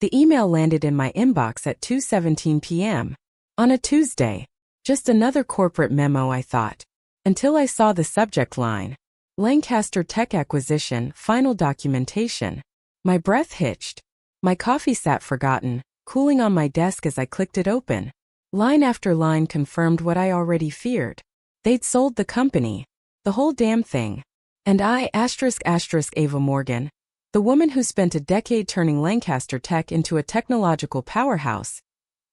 The email landed in my inbox at 2:17 p.m. on a Tuesday. Just another corporate memo, I thought, until I saw the subject line. Lancaster Tech Acquisition, Final Documentation. My breath hitched. My coffee sat forgotten, cooling on my desk as I clicked it open. Line after line confirmed what I already feared. They'd sold the company. The whole damn thing. And I, Ava Morgan, the woman who spent a decade turning Lancaster Tech into a technological powerhouse,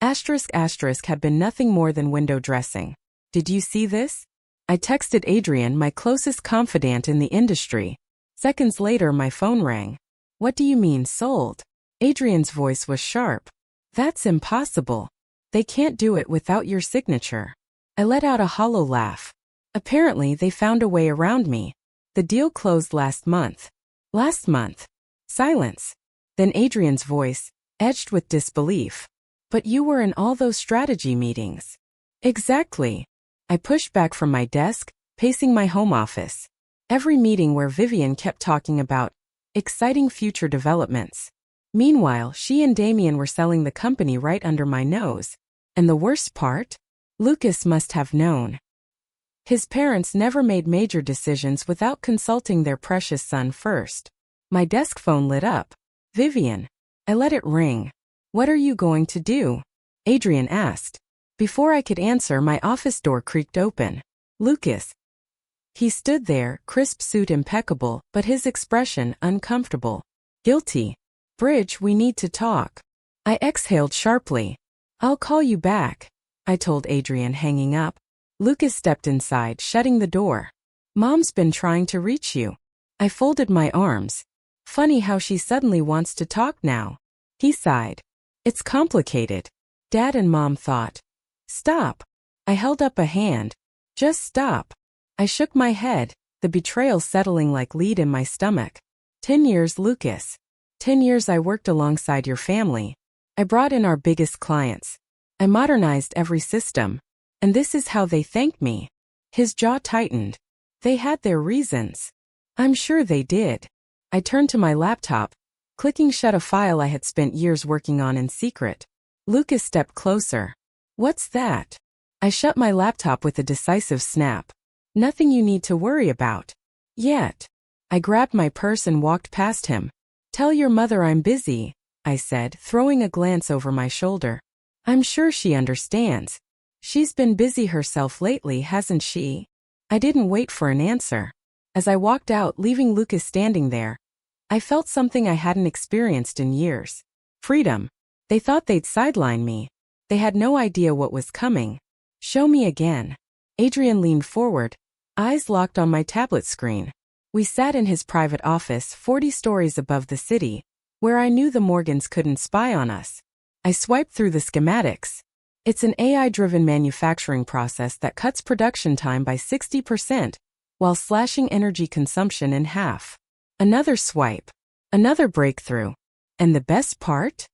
had been nothing more than window dressing. Did you see this? I texted Adrian, my closest confidant in the industry. Seconds later, my phone rang. What do you mean, sold? Adrian's voice was sharp. That's impossible. They can't do it without your signature. I let out a hollow laugh. Apparently, they found a way around me. The deal closed last month. Last month. Silence. Then Adrian's voice, edged with disbelief. But you were in all those strategy meetings. Exactly. I pushed back from my desk, pacing my home office. Every meeting where Vivian kept talking about exciting future developments. Meanwhile, she and Damien were selling the company right under my nose. And the worst part? Lucas must have known. His parents never made major decisions without consulting their precious son first. My desk phone lit up. Vivian. I let it ring. What are you going to do? Adrian asked. Before I could answer, my office door creaked open. Lucas. He stood there, crisp suit impeccable, but his expression uncomfortable. Guilty. Bridge, we need to talk. I exhaled sharply. I'll call you back, I told Adrian, hanging up. Lucas stepped inside, shutting the door. Mom's been trying to reach you. I folded my arms. Funny how she suddenly wants to talk now. He sighed. It's complicated. Dad and Mom thought. Stop. I held up a hand. Just stop. I shook my head, the betrayal settling like lead in my stomach. 10 years, Lucas. 10 years I worked alongside your family. I brought in our biggest clients. I modernized every system. And this is how they thanked me. His jaw tightened. They had their reasons. I'm sure they did. I turned to my laptop, clicking shut a file I had spent years working on in secret. Lucas stepped closer. What's that? I shut my laptop with a decisive snap. Nothing you need to worry about. Yet. I grabbed my purse and walked past him. Tell your mother I'm busy, I said, throwing a glance over my shoulder. I'm sure she understands. She's been busy herself lately, hasn't she? I didn't wait for an answer. As I walked out, leaving Lucas standing there, I felt something I hadn't experienced in years. Freedom. They thought they'd sideline me. They had no idea what was coming. Show me again. Adrian leaned forward, eyes locked on my tablet screen. We sat in his private office 40 stories above the city, where I knew the Morgans couldn't spy on us. I swiped through the schematics. It's an AI-driven manufacturing process that cuts production time by 60%, while slashing energy consumption in half. Another swipe. Another breakthrough. And the best part?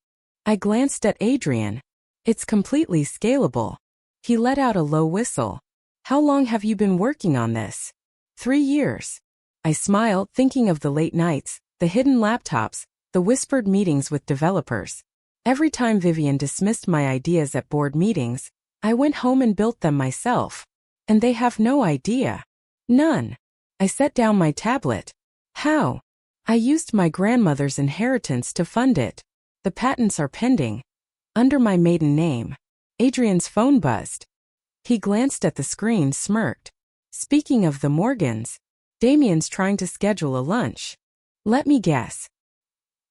I glanced at Adrian. It's completely scalable. He let out a low whistle. How long have you been working on this? 3 years. I smiled, thinking of the late nights, the hidden laptops, the whispered meetings with developers. Every time Vivian dismissed my ideas at board meetings, I went home and built them myself. And they have no idea. None. I set down my tablet. How? I used my grandmother's inheritance to fund it. The patents are pending. Under my maiden name. Adrian's phone buzzed. He glanced at the screen, smirked. Speaking of the Morgans, Damien's trying to schedule a lunch. Let me guess.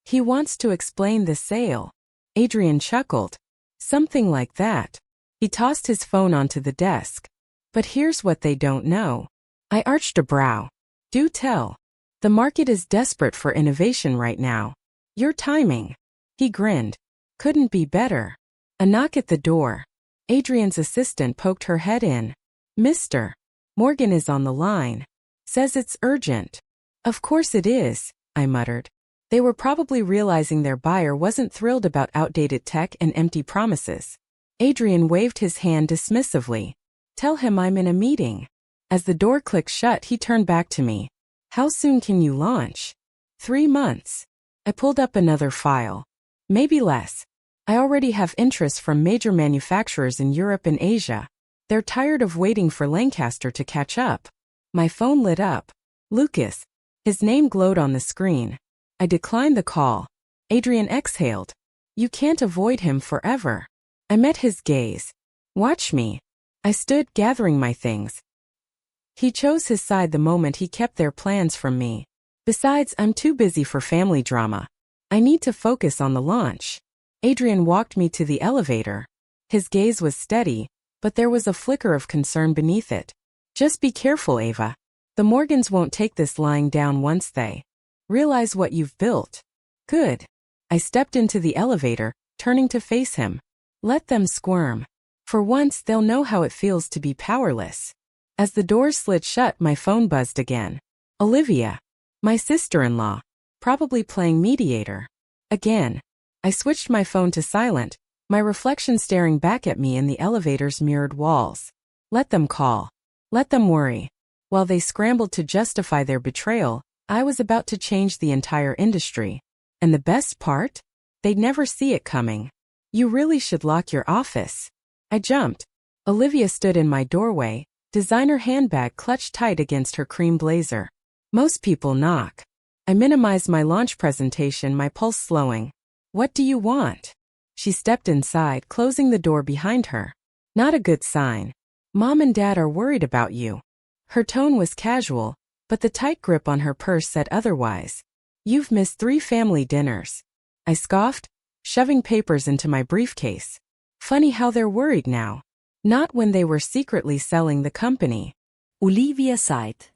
He wants to explain the sale. Adrian chuckled. Something like that. He tossed his phone onto the desk. But here's what they don't know. I arched a brow. Do tell. The market is desperate for innovation right now. Your timing. He grinned. Couldn't be better. A knock at the door. Adrian's assistant poked her head in. Mr. Morgan is on the line. Says it's urgent. Of course it is, I muttered. They were probably realizing their buyer wasn't thrilled about outdated tech and empty promises. Adrian waved his hand dismissively. Tell him I'm in a meeting. As the door clicked shut, he turned back to me. How soon can you launch? 3 months. I pulled up another file. Maybe less. I already have interest from major manufacturers in Europe and Asia. They're tired of waiting for Lancaster to catch up. My phone lit up. Lucas. His name glowed on the screen. I declined the call. Adrian exhaled. You can't avoid him forever. I met his gaze. Watch me. I stood, gathering my things. He chose his side the moment he kept their plans from me. Besides, I'm too busy for family drama. I need to focus on the launch. Adrian walked me to the elevator. His gaze was steady, but there was a flicker of concern beneath it. Just be careful, Ava. The Morgans won't take this lying down once they realize what you've built. Good. I stepped into the elevator, turning to face him. Let them squirm. For once, they'll know how it feels to be powerless. As the doors slid shut, my phone buzzed again. Olivia. My sister-in-law. Probably playing mediator. Again. I switched my phone to silent, my reflection staring back at me in the elevator's mirrored walls. Let them call. Let them worry. While they scrambled to justify their betrayal, I was about to change the entire industry. And the best part? They'd never see it coming. You really should lock your office. I jumped. Olivia stood in my doorway, designer handbag clutched tight against her cream blazer. Most people knock. I minimized my launch presentation, my pulse slowing. What do you want? She stepped inside, closing the door behind her. Not a good sign. Mom and Dad are worried about you. Her tone was casual, but the tight grip on her purse said otherwise. You've missed 3 family dinners. I scoffed, shoving papers into my briefcase. Funny how they're worried now. Not when they were secretly selling the company. Olivia sighed.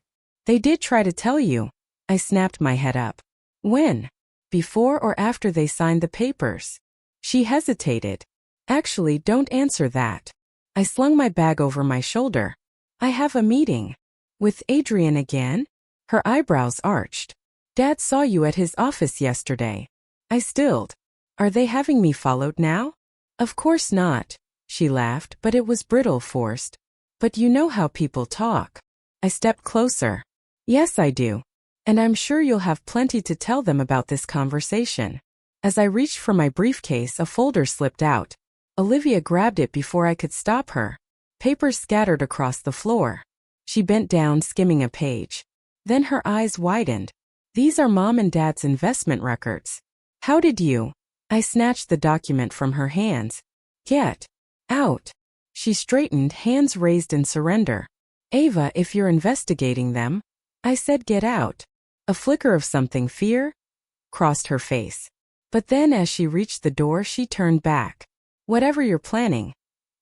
They did try to tell you. I snapped my head up. When? Before or after they signed the papers? She hesitated. Actually, don't answer that. I slung my bag over my shoulder. I have a meeting. With Adrian again? Her eyebrows arched. Dad saw you at his office yesterday. I stilled. Are they having me followed now? Of course not. She laughed, but it was brittle, forced. But you know how people talk. I stepped closer. Yes, I do. And I'm sure you'll have plenty to tell them about this conversation. As I reached for my briefcase, a folder slipped out. Olivia grabbed it before I could stop her. Papers scattered across the floor. She bent down, skimming a page. Then her eyes widened. These are Mom and Dad's investment records. How did you? I snatched the document from her hands. Get out. She straightened, hands raised in surrender. Ava, if you're investigating them. I said get out. A flicker of something, fear, crossed her face. But then as she reached the door, she turned back. Whatever you're planning.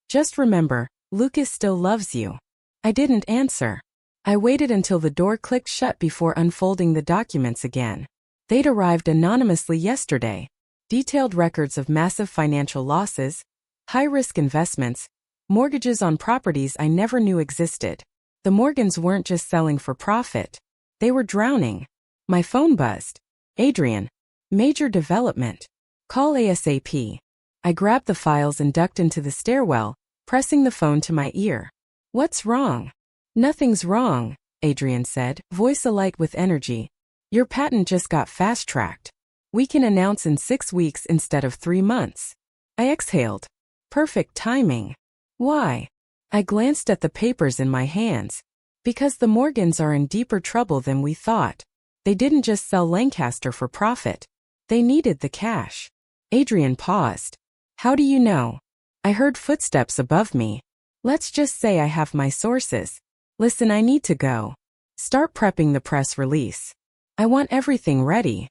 Just remember, Lucas still loves you. I didn't answer. I waited until the door clicked shut before unfolding the documents again. They'd arrived anonymously yesterday. Detailed records of massive financial losses, high-risk investments, mortgages on properties I never knew existed. The Morgans weren't just selling for profit. They were drowning. My phone buzzed. Adrian. Major development. Call ASAP. I grabbed the files and ducked into the stairwell, pressing the phone to my ear. What's wrong? Nothing's wrong, Adrian said, voice alight with energy. Your patent just got fast-tracked. We can announce in 6 weeks instead of 3 months. I exhaled. Perfect timing. Why? I glanced at the papers in my hands. Because the Morgans are in deeper trouble than we thought. They didn't just sell Lancaster for profit. They needed the cash. Adrian paused. How do you know? I heard footsteps above me. Let's just say I have my sources. Listen, I need to go. Start prepping the press release. I want everything ready.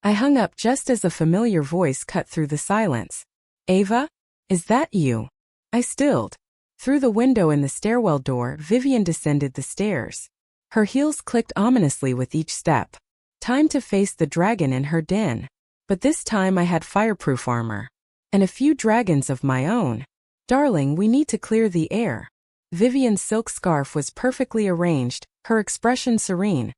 I hung up just as a familiar voice cut through the silence. Ava? Is that you? I stilled. Through the window in the stairwell door, Vivian descended the stairs. Her heels clicked ominously with each step. Time to face the dragon in her den. But this time I had fireproof armor. And a few dragons of my own. Darling, we need to clear the air. Vivian's silk scarf was perfectly arranged, her expression serene.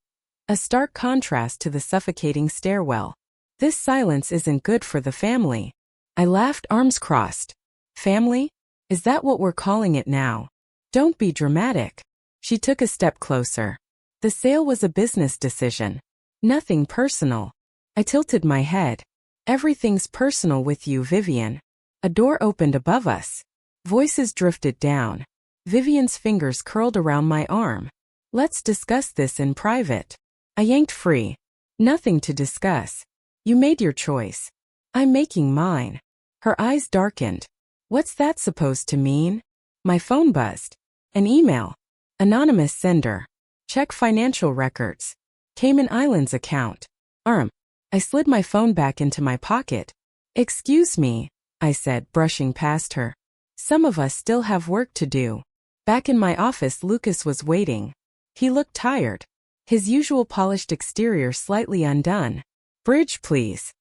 A stark contrast to the suffocating stairwell. This silence isn't good for the family. I laughed, arms crossed. Family? Is that what we're calling it now? Don't be dramatic. She took a step closer. The sale was a business decision. Nothing personal. I tilted my head. Everything's personal with you, Vivian. A door opened above us. Voices drifted down. Vivian's fingers curled around my arm. Let's discuss this in private. I yanked free. Nothing to discuss. You made your choice. I'm making mine. Her eyes darkened. What's that supposed to mean? My phone buzzed. An email. Anonymous sender. Check financial records. Cayman Islands account. I slid my phone back into my pocket. Excuse me, I said, brushing past her. Some of us still have work to do. Back in my office, Lucas was waiting. He looked tired. His usual polished exterior slightly undone. Bridge, please.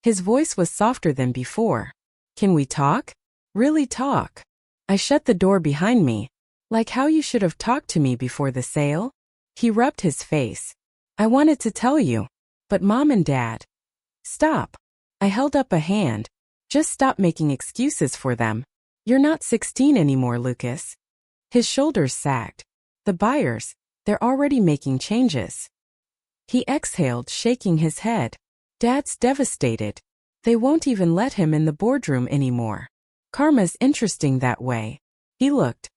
His voice was softer than before. Can we talk? Really talk? I shut the door behind me. Like how you should have talked to me before the sale? He rubbed his face. I wanted to tell you. But Mom and Dad. Stop. I held up a hand. Just stop making excuses for them. You're not 16 anymore, Lucas. His shoulders sagged. The buyers, they're already making changes. He exhaled, shaking his head. Dad's devastated. They won't even let him in the boardroom anymore. Karma's interesting that way. He looked.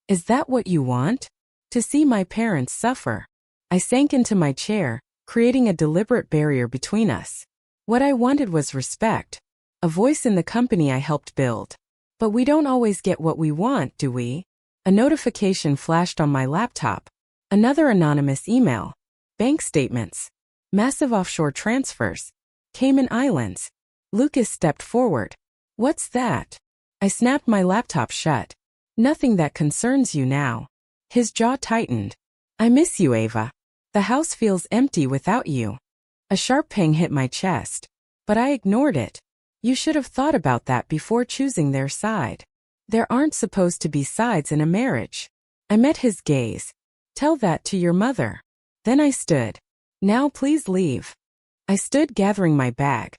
Is that what you want? To see my parents suffer. I sank into my chair, creating a deliberate barrier between us. What I wanted was respect. A voice in the company I helped build. But we don't always get what we want, do we? A notification flashed on my laptop. Another anonymous email. Bank statements. Massive offshore transfers. Cayman Islands. Lucas stepped forward. What's that? I snapped my laptop shut. Nothing that concerns you now. His jaw tightened. I miss you, Ava. The house feels empty without you. A sharp pang hit my chest. But I ignored it. You should have thought about that before choosing their side. There aren't supposed to be sides in a marriage. I met his gaze. Tell that to your mother. Then I stood. Now please leave. I stood gathering my bag.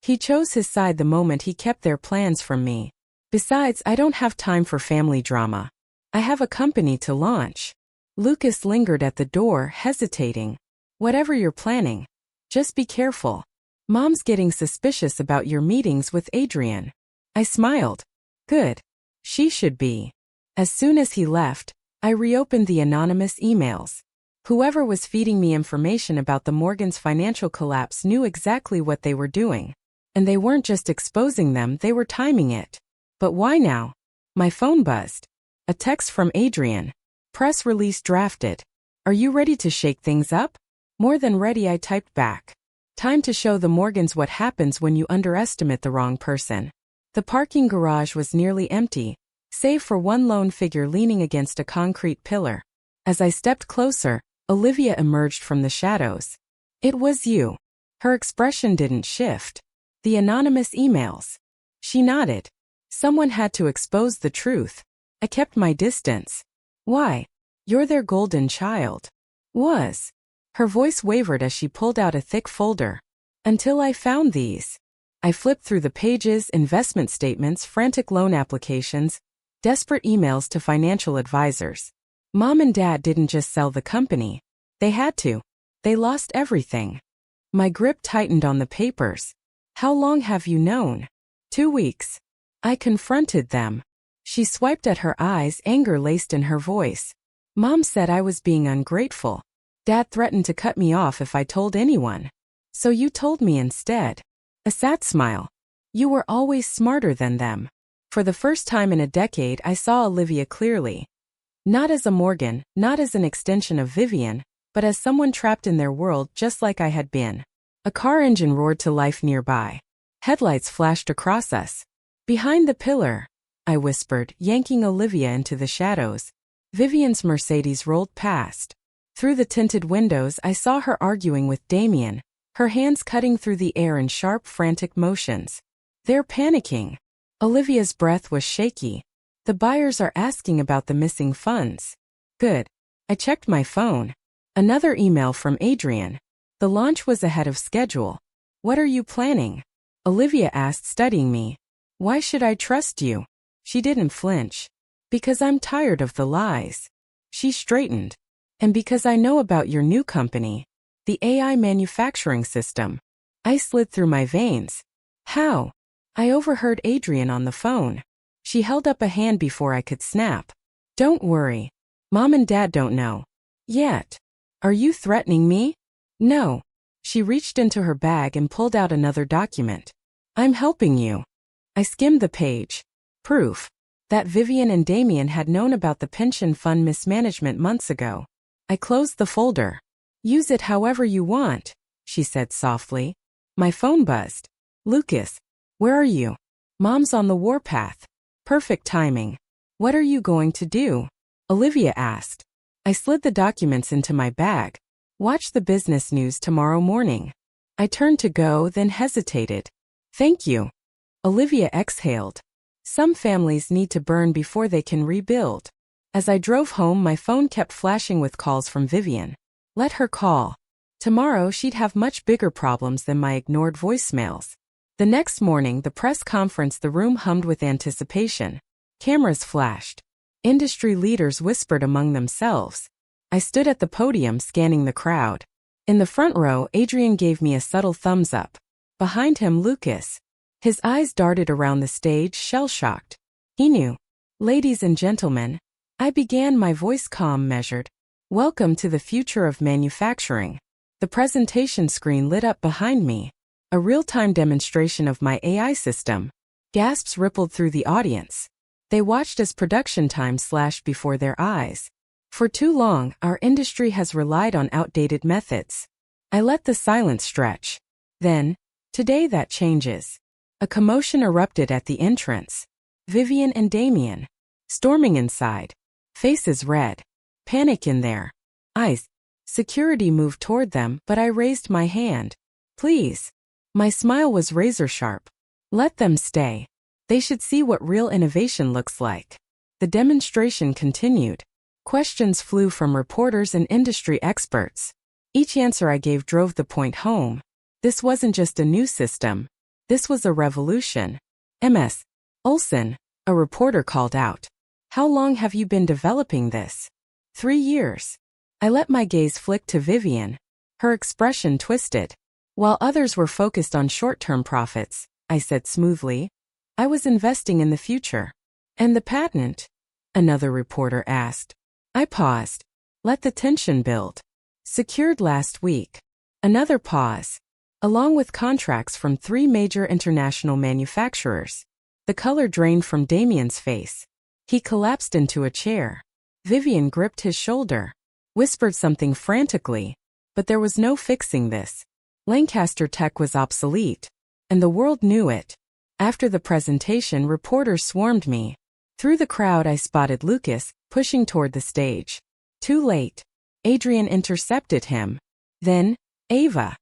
He chose his side the moment he kept their plans from me. Besides, I don't have time for family drama. I have a company to launch. Lucas lingered at the door, hesitating. Whatever you're planning, just be careful. Mom's getting suspicious about your meetings with Adrian. I smiled. Good. She should be. As soon as he left, I reopened the anonymous emails. Whoever was feeding me information about the Morgans' financial collapse knew exactly what they were doing. And they weren't just exposing them, they were timing it. But why now? My phone buzzed. A text from Adrian. Press release drafted. Are you ready to shake things up? More than ready, I typed back. Time to show the Morgans what happens when you underestimate the wrong person. The parking garage was nearly empty, save for one lone figure leaning against a concrete pillar. As I stepped closer, Olivia emerged from the shadows. It was you. Her expression didn't shift. The anonymous emails. She nodded. Someone had to expose the truth. I kept my distance. Why? You're their golden child. Was. Her voice wavered as she pulled out a thick folder. Until I found these. I flipped through the pages, investment statements, frantic loan applications, desperate emails to financial advisors. Mom and Dad didn't just sell the company. They had to. They lost everything. My grip tightened on the papers. How long have you known? 2 weeks. I confronted them. She swiped at her eyes, anger laced in her voice. Mom said I was being ungrateful. Dad threatened to cut me off if I told anyone. So you told me instead. A sad smile. You were always smarter than them. For the first time in a decade, I saw Olivia clearly. Not as a Morgan, not as an extension of Vivian, but as someone trapped in their world just like I had been. A car engine roared to life nearby. Headlights flashed across us. Behind the pillar, I whispered, yanking Olivia into the shadows. Vivian's Mercedes rolled past. Through the tinted windows, I saw her arguing with Damien, her hands cutting through the air in sharp, frantic motions. They're panicking. Olivia's breath was shaky. The buyers are asking about the missing funds. Good. I checked my phone. Another email from Adrian. The launch was ahead of schedule. What are you planning? Olivia asked, studying me. Why should I trust you? She didn't flinch. Because I'm tired of the lies. She straightened. And because I know about your new company, the AI manufacturing system. Ice slid through my veins. How? I overheard Adrian on the phone. She held up a hand before I could snap. Don't worry. Mom and Dad don't know. Yet. Are you threatening me? No. She reached into her bag and pulled out another document. I'm helping you. I skimmed the page. Proof that Vivian and Damien had known about the pension fund mismanagement months ago. I closed the folder. Use it however you want, she said softly. My phone buzzed. Lucas, where are you? Mom's on the warpath. Perfect timing. What are you going to do? Olivia asked. I slid the documents into my bag. Watch the business news tomorrow morning. I turned to go, then hesitated. Thank you. Olivia exhaled. Some families need to burn before they can rebuild. As I drove home, my phone kept flashing with calls from Vivian. Let her call. Tomorrow she'd have much bigger problems than my ignored voicemails. The next morning, the press conference, the room hummed with anticipation. Cameras flashed. Industry leaders whispered among themselves. I stood at the podium scanning the crowd. In the front row, Adrian gave me a subtle thumbs up. Behind him, Lucas. His eyes darted around the stage, shell-shocked. He knew. Ladies and gentlemen, I began, my voice calm, measured. Welcome to the future of manufacturing. The presentation screen lit up behind me. A real-time demonstration of my AI system. Gasps rippled through the audience. They watched as production time slashed before their eyes. For too long, our industry has relied on outdated methods. I let the silence stretch. Then, today that changes. A commotion erupted at the entrance. Vivian and Damien. Storming inside. Faces red. Panic in their eyes. Security moved toward them, but I raised my hand. Please. My smile was razor-sharp. Let them stay. They should see what real innovation looks like. The demonstration continued. Questions flew from reporters and industry experts. Each answer I gave drove the point home. This wasn't just a new system. This was a revolution. Ms. Olson, a reporter called out. How long have you been developing this? 3 years. I let my gaze flick to Vivian. Her expression twisted. While others were focused on short-term profits, I said smoothly, I was investing in the future. And the patent? Another reporter asked. I paused. Let the tension build. Secured last week. Another pause. Along with contracts from 3 major international manufacturers. The color drained from Damien's face. He collapsed into a chair. Vivian gripped his shoulder. Whispered something frantically. But there was no fixing this. Lancaster Tech was obsolete. And the world knew it. After the presentation, reporters swarmed me. Through the crowd I spotted Lucas, pushing toward the stage. Too late. Adrian intercepted him. Then, Ava.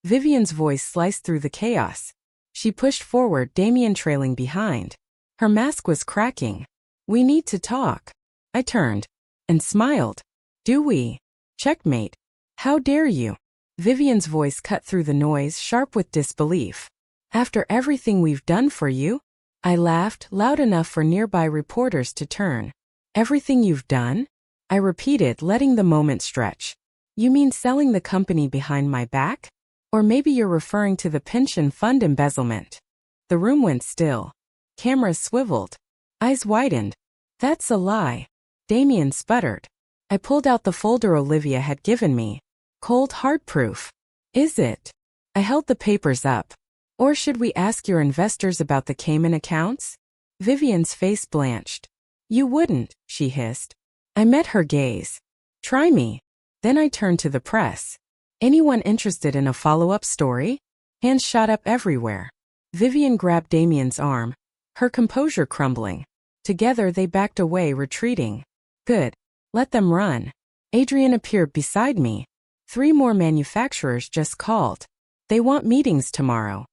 Vivian's voice sliced through the chaos. She pushed forward, Damien trailing behind. Her mask was cracking. We need to talk. I turned. And smiled. Do we? Checkmate. How dare you? Vivian's voice cut through the noise, sharp with disbelief. After everything we've done for you? I laughed, loud enough for nearby reporters to turn. Everything you've done? I repeated, letting the moment stretch. You mean selling the company behind my back? Or maybe you're referring to the pension fund embezzlement. The room went still. Cameras swiveled. Eyes widened. That's a lie. Damien sputtered. I pulled out the folder Olivia had given me. Cold hard proof. Is it? I held the papers up. Or should we ask your investors about the Cayman accounts? Vivian's face blanched. You wouldn't, she hissed. I met her gaze. Try me. Then I turned to the press. Anyone interested in a follow-up story? Hands shot up everywhere. Vivian grabbed Damien's arm, her composure crumbling. Together they backed away, retreating. Good. Let them run. Adrian appeared beside me. 3 more manufacturers just called. They want meetings tomorrow.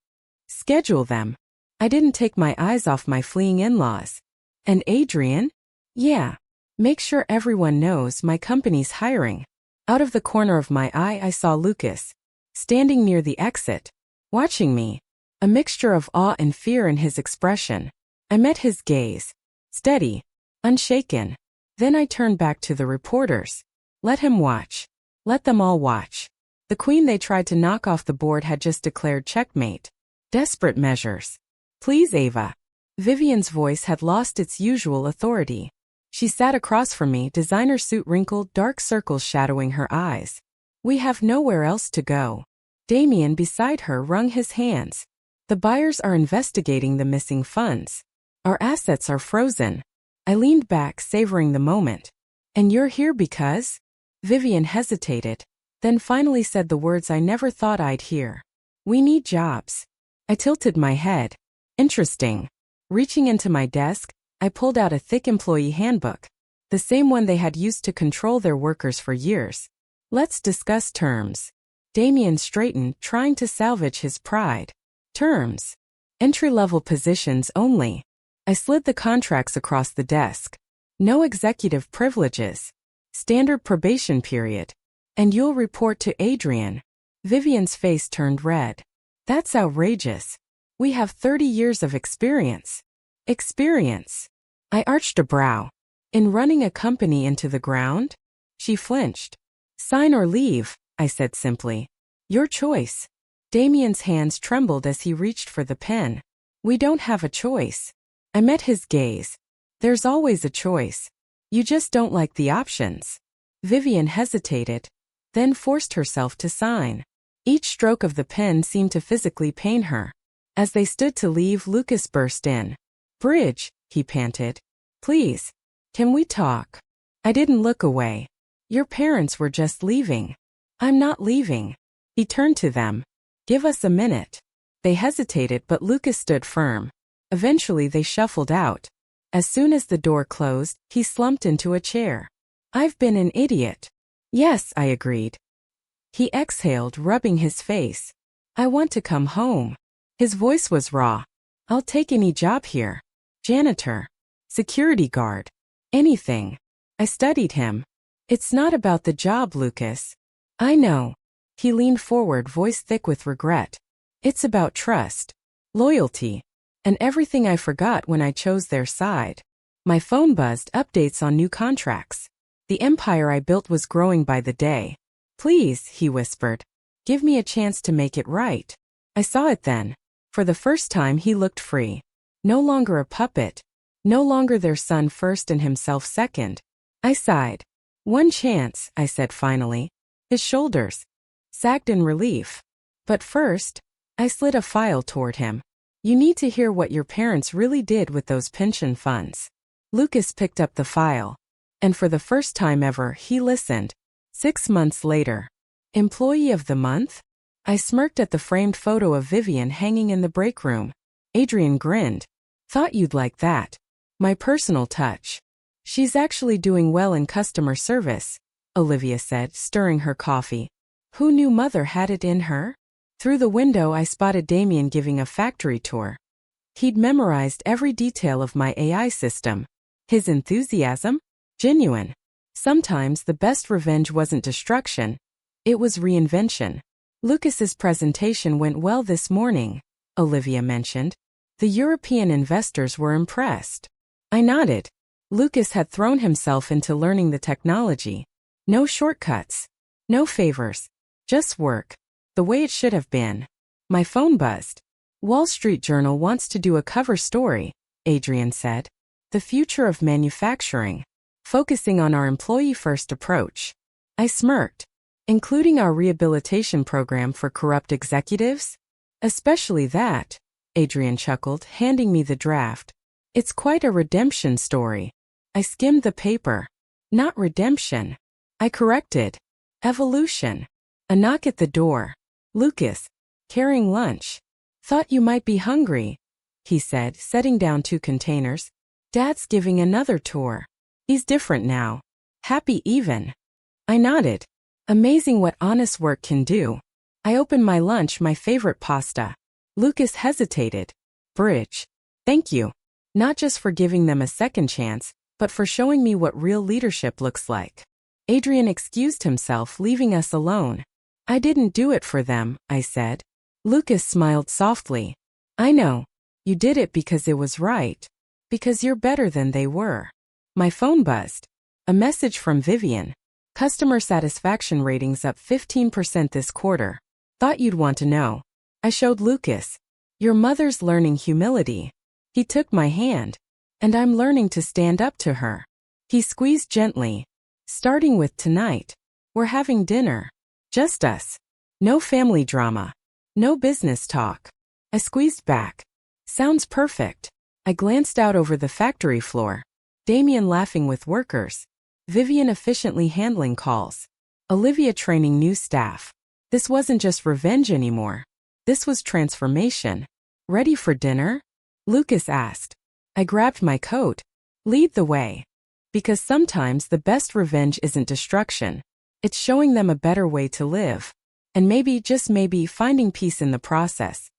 Schedule them. I didn't take my eyes off my fleeing in-laws. And Adrian? Yeah. Make sure everyone knows my company's hiring. Out of the corner of my eye I saw Lucas, standing near the exit, watching me, a mixture of awe and fear in his expression. I met his gaze, steady, unshaken. Then I turned back to the reporters. Let him watch. Let them all watch. The queen they tried to knock off the board had just declared checkmate. Desperate measures. Please, Ava. Vivian's voice had lost its usual authority. She sat across from me, designer suit wrinkled, dark circles shadowing her eyes. We have nowhere else to go. Damien beside her wrung his hands. The buyers are investigating the missing funds. Our assets are frozen. I leaned back, savoring the moment. And you're here because? Vivian hesitated, then finally said the words I never thought I'd hear. We need jobs. I tilted my head. Interesting. Reaching into my desk, I pulled out a thick employee handbook, the same one they had used to control their workers for years. Let's discuss terms. Damien straightened, trying to salvage his pride. Terms. Entry-level positions only. I slid the contracts across the desk. No executive privileges. Standard probation period. And you'll report to Adrian. Vivian's face turned red. That's outrageous. We have 30 years of experience. Experience. I arched a brow. In running a company into the ground? She flinched. Sign or leave, I said simply. Your choice. Damien's hands trembled as he reached for the pen. We don't have a choice. I met his gaze. There's always a choice. You just don't like the options. Vivian hesitated, then forced herself to sign. Each stroke of the pen seemed to physically pain her. As they stood to leave, Lucas burst in. Bridge, he panted. Please. Can we talk? I didn't look away. Your parents were just leaving. I'm not leaving. He turned to them. Give us a minute. They hesitated, but Lucas stood firm. Eventually they shuffled out. As soon as the door closed, he slumped into a chair. I've been an idiot. Yes, I agreed. He exhaled, rubbing his face. I want to come home. His voice was raw. I'll take any job here. Janitor. Security guard. Anything. I studied him. It's not about the job, Lucas. I know. He leaned forward, voice thick with regret. It's about trust. Loyalty. And everything I forgot when I chose their side. My phone buzzed, updates on new contracts. The empire I built was growing by the day. Please, he whispered. Give me a chance to make it right. I saw it then. For the first time he looked free. No longer a puppet. No longer their son first and himself second. I sighed. One chance, I said finally. His shoulders sagged in relief. But first, I slid a file toward him. You need to hear what your parents really did with those pension funds. Lucas picked up the file. And for the first time ever, he listened. 6 months later. Employee of the month? I smirked at the framed photo of Vivian hanging in the break room. Adrian grinned. Thought you'd like that. My personal touch. She's actually doing well in customer service, Olivia said, stirring her coffee. Who knew Mother had it in her? Through the window I spotted Damien giving a factory tour. He'd memorized every detail of my AI system. His enthusiasm? Genuine. Sometimes the best revenge wasn't destruction. It was reinvention. Lucas's presentation went well this morning, Olivia mentioned. The European investors were impressed. I nodded. Lucas had thrown himself into learning the technology. No shortcuts. No favors. Just work. The way it should have been. My phone buzzed. Wall Street Journal wants to do a cover story, Adrian said. The future of manufacturing. Focusing on our employee-first approach. I smirked. Including our rehabilitation program for corrupt executives? Especially that, Adrian chuckled, handing me the draft. It's quite a redemption story. I skimmed the paper. Not redemption. I corrected. Evolution. A knock at the door. Lucas, carrying lunch. Thought you might be hungry, he said, setting down 2 containers. Dad's giving another tour. He's different now. Happy even. I nodded. Amazing what honest work can do. I opened my lunch, my favorite pasta. Lucas hesitated. Bridge. Thank you. Not just for giving them a second chance, but for showing me what real leadership looks like. Adrian excused himself, leaving us alone. I didn't do it for them, I said. Lucas smiled softly. I know. You did it because it was right. Because you're better than they were. My phone buzzed. A message from Vivian. Customer satisfaction ratings up 15% this quarter. Thought you'd want to know. I showed Lucas. Your mother's learning humility. He took my hand. And I'm learning to stand up to her. He squeezed gently. Starting with tonight. We're having dinner. Just us. No family drama. No business talk. I squeezed back. Sounds perfect. I glanced out over the factory floor. Damien laughing with workers. Vivian efficiently handling calls. Olivia training new staff. This wasn't just revenge anymore. This was transformation. Ready for dinner? Lucas asked. I grabbed my coat. Lead the way. Because sometimes the best revenge isn't destruction. It's showing them a better way to live. And maybe, just maybe, finding peace in the process.